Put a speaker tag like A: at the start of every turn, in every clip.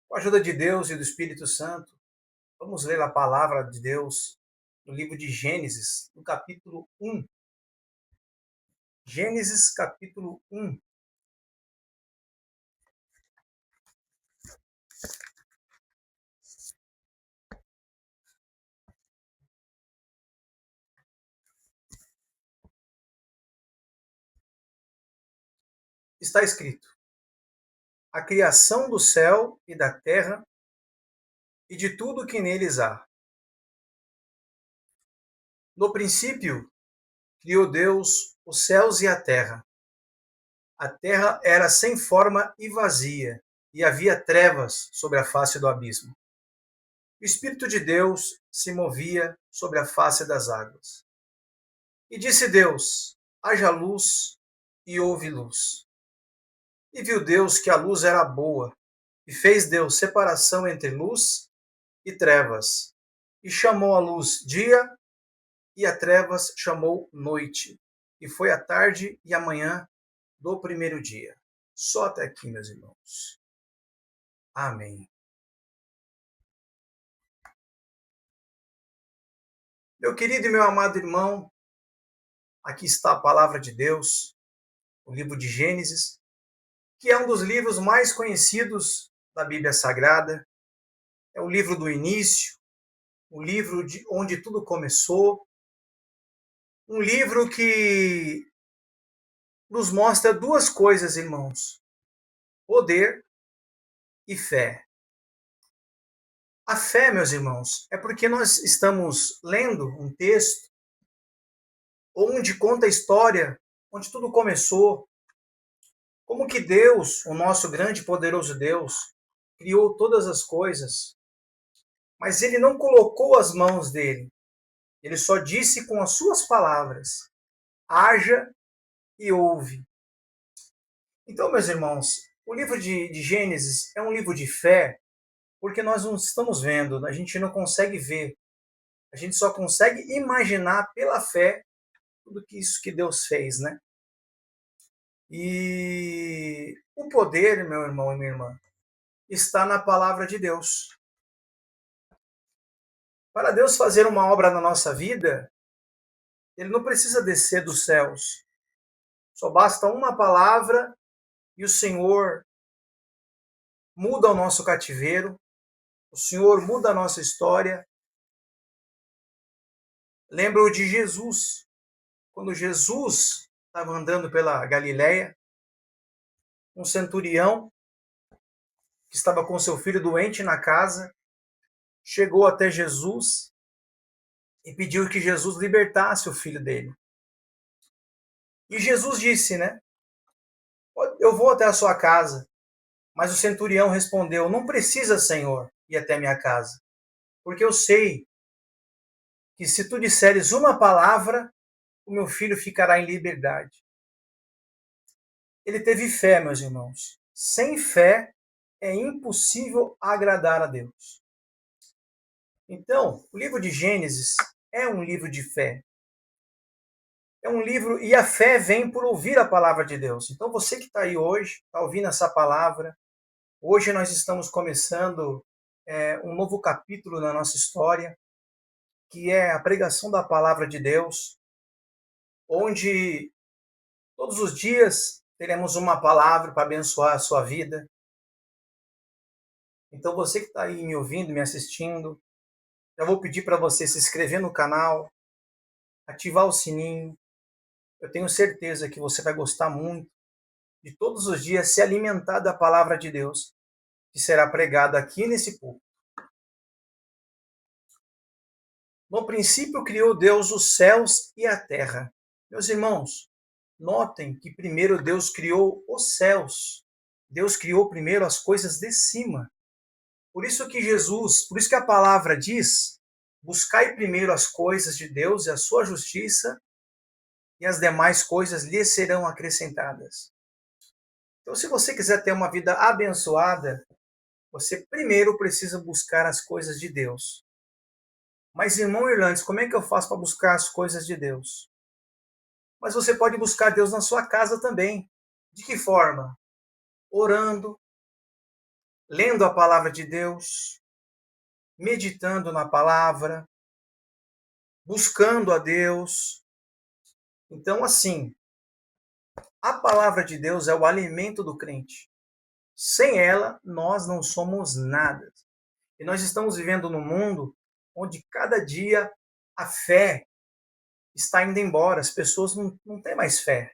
A: Com a ajuda de Deus e do Espírito Santo, vamos ler a palavra de Deus no livro de Gênesis, no capítulo 1. Gênesis, capítulo 1. Está escrito: a criação do céu e da terra e de tudo que neles há. No princípio, criou Deus os céus e a terra. A terra era sem forma e vazia, e havia trevas sobre a face do abismo. O Espírito de Deus se movia sobre a face das águas. E disse Deus: haja luz, e houve luz. E viu Deus que a luz era boa, e fez Deus separação entre luz e trevas. E chamou a luz dia, e a trevas chamou noite. E foi a tarde e a manhã do primeiro dia. Só até aqui, meus irmãos. Amém. Meu querido e meu amado irmão, aqui está a palavra de Deus, o livro de Gênesis, que é um dos livros mais conhecidos da Bíblia Sagrada. É o livro do início, o livro de onde tudo começou, um livro que nos mostra duas coisas, irmãos: poder e fé. A fé, meus irmãos, é porque nós estamos lendo um texto onde conta a história, onde tudo começou, como que Deus, o nosso grande e poderoso Deus, criou todas as coisas, mas ele não colocou as mãos dele. Ele só disse com as suas palavras: haja e ouve. Então, meus irmãos, o livro de Gênesis é um livro de fé, porque nós não estamos vendo, a gente não consegue ver, a gente só consegue imaginar pela fé tudo isso que Deus fez, né? E o poder, meu irmão e minha irmã, está na palavra de Deus. Para Deus fazer uma obra na nossa vida, ele não precisa descer dos céus. Só basta uma palavra e o Senhor muda o nosso cativeiro, o Senhor muda a nossa história. Lembro de Jesus, quando Jesus estava andando pela Galileia, um centurião que estava com seu filho doente na casa, chegou até Jesus e pediu que Jesus libertasse o filho dele. E Jesus disse, né? Eu vou até a sua casa. Mas o centurião respondeu: não precisa, Senhor, ir até minha casa, porque eu sei que se tu disseres uma palavra, o meu filho ficará em liberdade. Ele teve fé, meus irmãos. Sem fé é impossível agradar a Deus. Então, o livro de Gênesis é um livro de fé. É um livro, e a fé vem por ouvir a palavra de Deus. Então, você que está aí hoje, está ouvindo essa palavra, hoje nós estamos começando um novo capítulo na nossa história, que é a pregação da palavra de Deus, onde todos os dias teremos uma palavra para abençoar a sua vida. Então, você que está aí me ouvindo, me assistindo, já vou pedir para você se inscrever no canal, ativar o sininho. Eu tenho certeza que você vai gostar muito de todos os dias se alimentar da palavra de Deus, que será pregada aqui nesse púlpito. No princípio criou Deus os céus e a terra. Meus irmãos, notem que primeiro Deus criou os céus. Deus criou primeiro as coisas de cima. Por isso que a palavra diz: buscai primeiro as coisas de Deus e a sua justiça, e as demais coisas lhe serão acrescentadas. Então, se você quiser ter uma vida abençoada, você primeiro precisa buscar as coisas de Deus. Mas, irmão Irlandes, como é que eu faço para buscar as coisas de Deus? Mas você pode buscar Deus na sua casa também. De que forma? Orando, lendo a palavra de Deus, meditando na palavra, buscando a Deus. Então, assim, a palavra de Deus é o alimento do crente. Sem ela, nós não somos nada. E nós estamos vivendo num mundo onde cada dia a fé está indo embora, as pessoas não têm mais fé.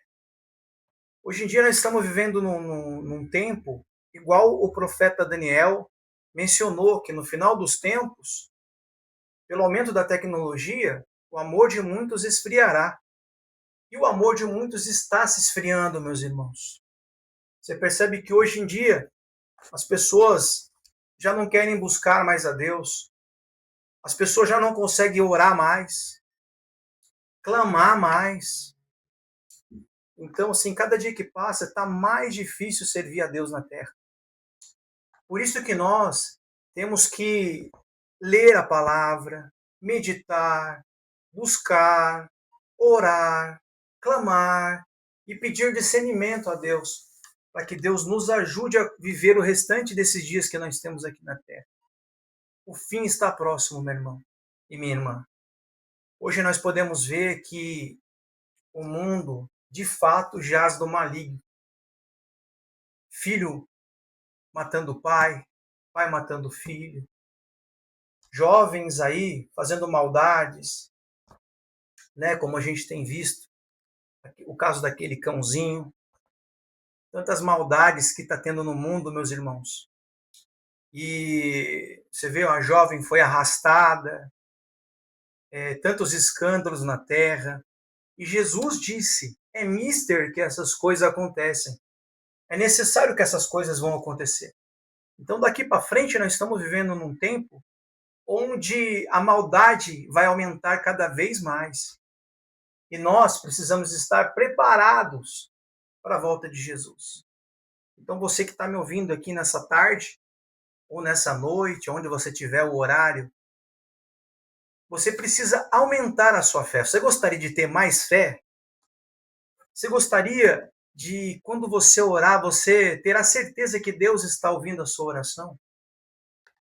A: Hoje em dia nós estamos vivendo num tempo igual o profeta Daniel mencionou, que no final dos tempos, pelo aumento da tecnologia, o amor de muitos esfriará. E o amor de muitos está se esfriando, meus irmãos. Você percebe que hoje em dia as pessoas já não querem buscar mais a Deus, as pessoas já não conseguem orar mais, clamar mais. Então, assim, cada dia que passa, está mais difícil servir a Deus na terra. Por isso que nós temos que ler a palavra, meditar, buscar, orar, clamar e pedir discernimento a Deus, para que Deus nos ajude a viver o restante desses dias que nós temos aqui na terra. O fim está próximo, meu irmão e minha irmã. Hoje nós podemos ver que o mundo, de fato, jaz do maligno. Filho matando pai, pai matando filho, jovens aí fazendo maldades, né, como a gente tem visto, o caso daquele cãozinho, tantas maldades que está tendo no mundo, meus irmãos. E você vê, uma jovem foi arrastada, tantos escândalos na terra. E Jesus disse, é mister que essas coisas acontecem. É necessário que essas coisas vão acontecer. Então, daqui para frente, nós estamos vivendo num tempo onde a maldade vai aumentar cada vez mais. E nós precisamos estar preparados para a volta de Jesus. Então, você que está me ouvindo aqui nessa tarde, ou nessa noite, onde você tiver o horário, você precisa aumentar a sua fé. Você gostaria de ter mais fé? Você gostaria de, quando você orar, você ter a certeza que Deus está ouvindo a sua oração?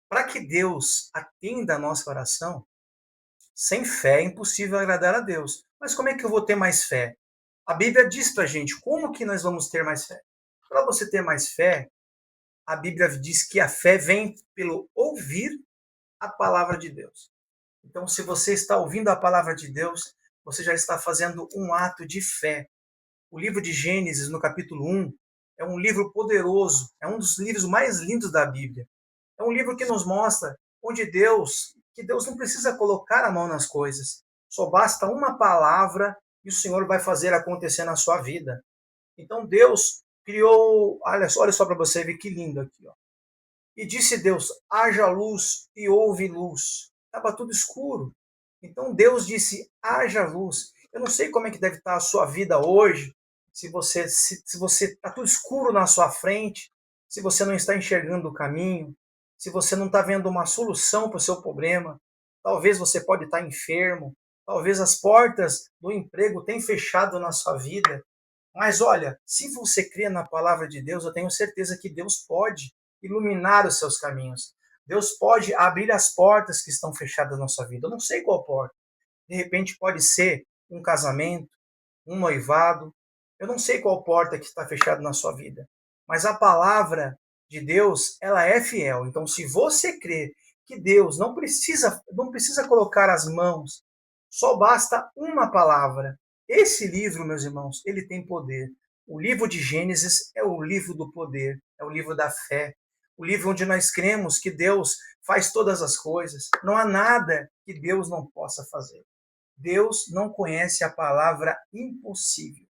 A: Para que Deus atenda a nossa oração, sem fé é impossível agradar a Deus. Mas como é que eu vou ter mais fé? A Bíblia diz para a gente como que nós vamos ter mais fé. Para você ter mais fé, a Bíblia diz que a fé vem pelo ouvir a palavra de Deus. Então, se você está ouvindo a palavra de Deus, você já está fazendo um ato de fé. O livro de Gênesis, no capítulo 1, é um livro poderoso, é um dos livros mais lindos da Bíblia. É um livro que nos mostra que Deus não precisa colocar a mão nas coisas. Só basta uma palavra e o Senhor vai fazer acontecer na sua vida. Então Deus criou, olha só para você ver que lindo aqui, ó. E disse Deus, haja luz e houve luz. Estava tudo escuro. Então Deus disse, haja luz. Eu não sei como é que deve estar a sua vida hoje, se você está tudo escuro na sua frente, se você não está enxergando o caminho, se você não está vendo uma solução para o seu problema. Talvez você pode estar enfermo, talvez as portas do emprego tenham fechado na sua vida. Mas olha, se você crê na palavra de Deus, eu tenho certeza que Deus pode iluminar os seus caminhos. Deus pode abrir as portas que estão fechadas na sua vida. Eu não sei qual porta. De repente pode ser um casamento, um noivado. Eu não sei qual porta que está fechada na sua vida. Mas a palavra de Deus, ela é fiel. Então, se você crê que Deus não precisa colocar as mãos, só basta uma palavra. Esse livro, meus irmãos, ele tem poder. O livro de Gênesis é o livro do poder, é o livro da fé, o livro onde nós cremos que Deus faz todas as coisas. Não há nada que Deus não possa fazer. Deus não conhece a palavra impossível.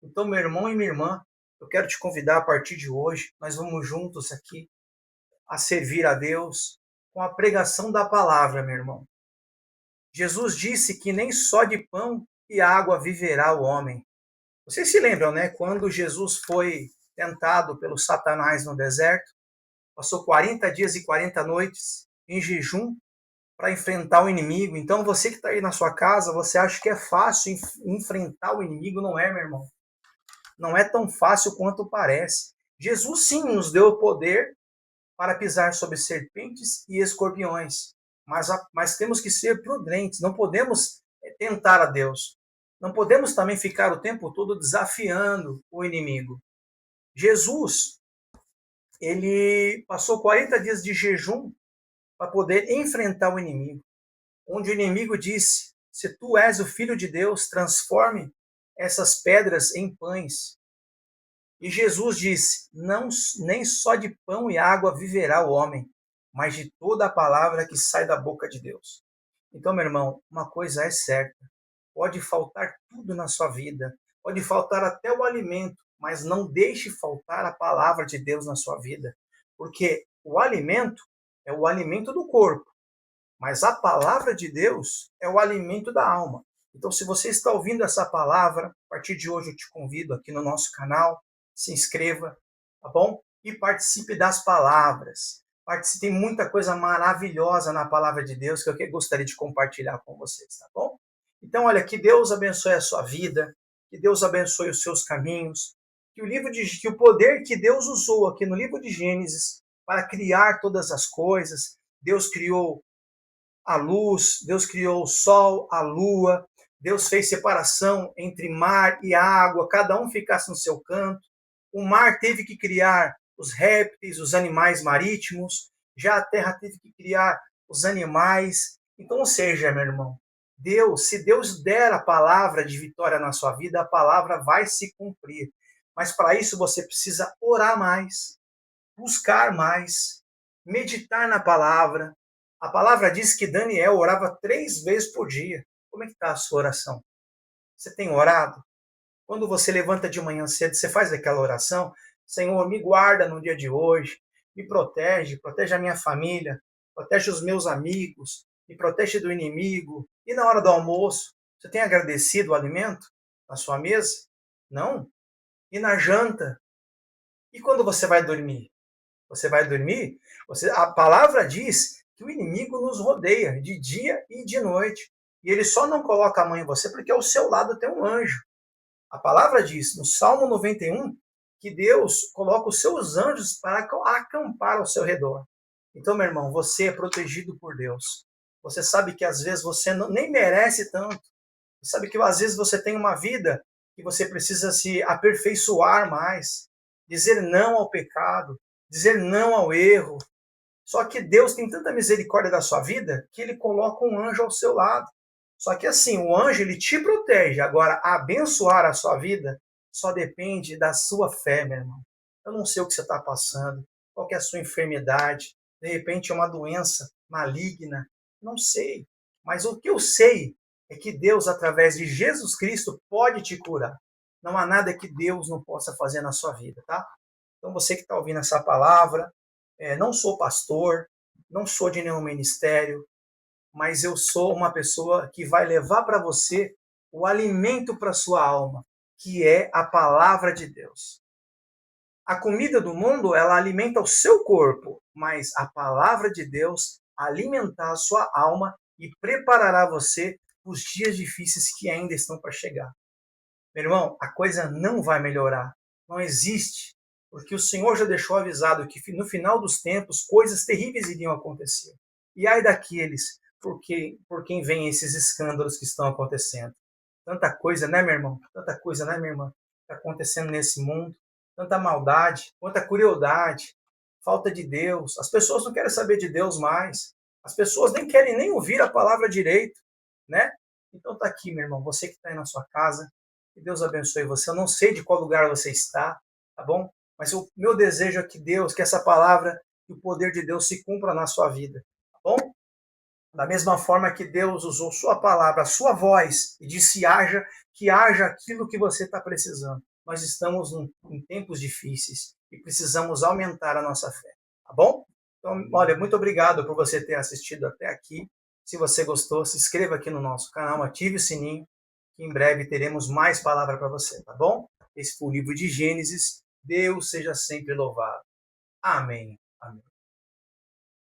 A: Então, meu irmão e minha irmã, eu quero te convidar a partir de hoje, nós vamos juntos aqui a servir a Deus com a pregação da palavra, meu irmão. Jesus disse que nem só de pão e água viverá o homem. Vocês se lembram, né? Quando Jesus foi tentado pelo Satanás no deserto, passou 40 dias e 40 noites em jejum para enfrentar o inimigo. Então, você que está aí na sua casa, você acha que é fácil enfrentar o inimigo? Não é, meu irmão. Não é tão fácil quanto parece. Jesus, sim, nos deu o poder para pisar sobre serpentes e escorpiões. Mas temos que ser prudentes, não podemos tentar a Deus. Não podemos também ficar o tempo todo desafiando o inimigo. Jesus, ele passou 40 dias de jejum para poder enfrentar o inimigo. Onde o inimigo disse: se tu és o Filho de Deus, transforme essas pedras em pães. E Jesus disse: não, nem só de pão e água viverá o homem, mas de toda a palavra que sai da boca de Deus. Então, meu irmão, uma coisa é certa: pode faltar tudo na sua vida, pode faltar até o alimento, mas não deixe faltar a palavra de Deus na sua vida, porque o alimento é o alimento do corpo, mas a palavra de Deus é o alimento da alma. Então, se você está ouvindo essa palavra, a partir de hoje eu te convido aqui no nosso canal, se inscreva, tá bom? E participe das palavras. Participe, tem muita coisa maravilhosa na palavra de Deus que eu gostaria de compartilhar com vocês, tá bom? Então, olha, que Deus abençoe a sua vida, que Deus abençoe os seus caminhos, que o poder que Deus usou aqui no livro de Gênesis para criar todas as coisas, Deus criou a luz, Deus criou o sol, a lua, Deus fez separação entre mar e água, cada um ficasse no seu canto. O mar teve que criar os répteis, os animais marítimos, já a terra teve que criar os animais. Então, ou seja, meu irmão, se Deus der a palavra de vitória na sua vida, a palavra vai se cumprir. Mas para isso você precisa orar mais, buscar mais, meditar na palavra. A palavra diz que Daniel orava 3 vezes por dia. Como é que está a sua oração? Você tem orado? Quando você levanta de manhã cedo, você faz aquela oração: Senhor, me guarda no dia de hoje, me protege, protege a minha família, protege os meus amigos, me protege do inimigo. E na hora do almoço, você tem agradecido o alimento na sua mesa? Não? E na janta? E quando você vai dormir? Você vai dormir? A palavra diz que o inimigo nos rodeia de dia e de noite. E ele só não coloca a mão em você porque ao seu lado tem um anjo. A palavra diz, no Salmo 91, que Deus coloca os seus anjos para acampar ao seu redor. Então, meu irmão, você é protegido por Deus. Você sabe que às vezes você nem merece tanto. Você sabe que às vezes você tem uma vida que você precisa se aperfeiçoar mais, dizer não ao pecado, dizer não ao erro. Só que Deus tem tanta misericórdia da sua vida que ele coloca um anjo ao seu lado. Só que assim, o anjo ele te protege. Agora, abençoar a sua vida só depende da sua fé, meu irmão. Eu não sei o que você está passando, qual que é a sua enfermidade, de repente é uma doença maligna, não sei. Mas o que eu sei é que Deus, através de Jesus Cristo, pode te curar. Não há nada que Deus não possa fazer na sua vida, tá? Então, você que está ouvindo essa palavra, não sou pastor, não sou de nenhum ministério, mas eu sou uma pessoa que vai levar para você o alimento para sua alma, que é a palavra de Deus. A comida do mundo, ela alimenta o seu corpo, mas a palavra de Deus alimentará a sua alma e preparará você para os dias difíceis que ainda estão para chegar. Meu irmão, a coisa não vai melhorar. Não existe. Porque o Senhor já deixou avisado que no final dos tempos coisas terríveis iriam acontecer. E ai daqueles por quem vem esses escândalos que estão acontecendo. Tanta coisa, né, meu irmão? Tanta coisa, né, minha irmã? Está acontecendo nesse mundo. Tanta maldade, quanta crueldade, falta de Deus. As pessoas não querem saber de Deus mais. As pessoas nem querem nem ouvir a palavra direito, né? Então tá aqui, meu irmão, você que está aí na sua casa, que Deus abençoe você. Eu não sei de qual lugar você está, tá bom? Mas o meu desejo é que essa palavra, que o poder de Deus se cumpra na sua vida, tá bom? Da mesma forma que Deus usou sua palavra, a sua voz, e disse que haja aquilo que você está precisando. Nós estamos em tempos difíceis e precisamos aumentar a nossa fé, tá bom? Então, olha, muito obrigado por você ter assistido até aqui. Se você gostou, se inscreva aqui no nosso canal, ative o sininho, que em breve teremos mais palavra para você, tá bom? Esse foi o livro de Gênesis. Deus seja sempre louvado. Amém. Amém.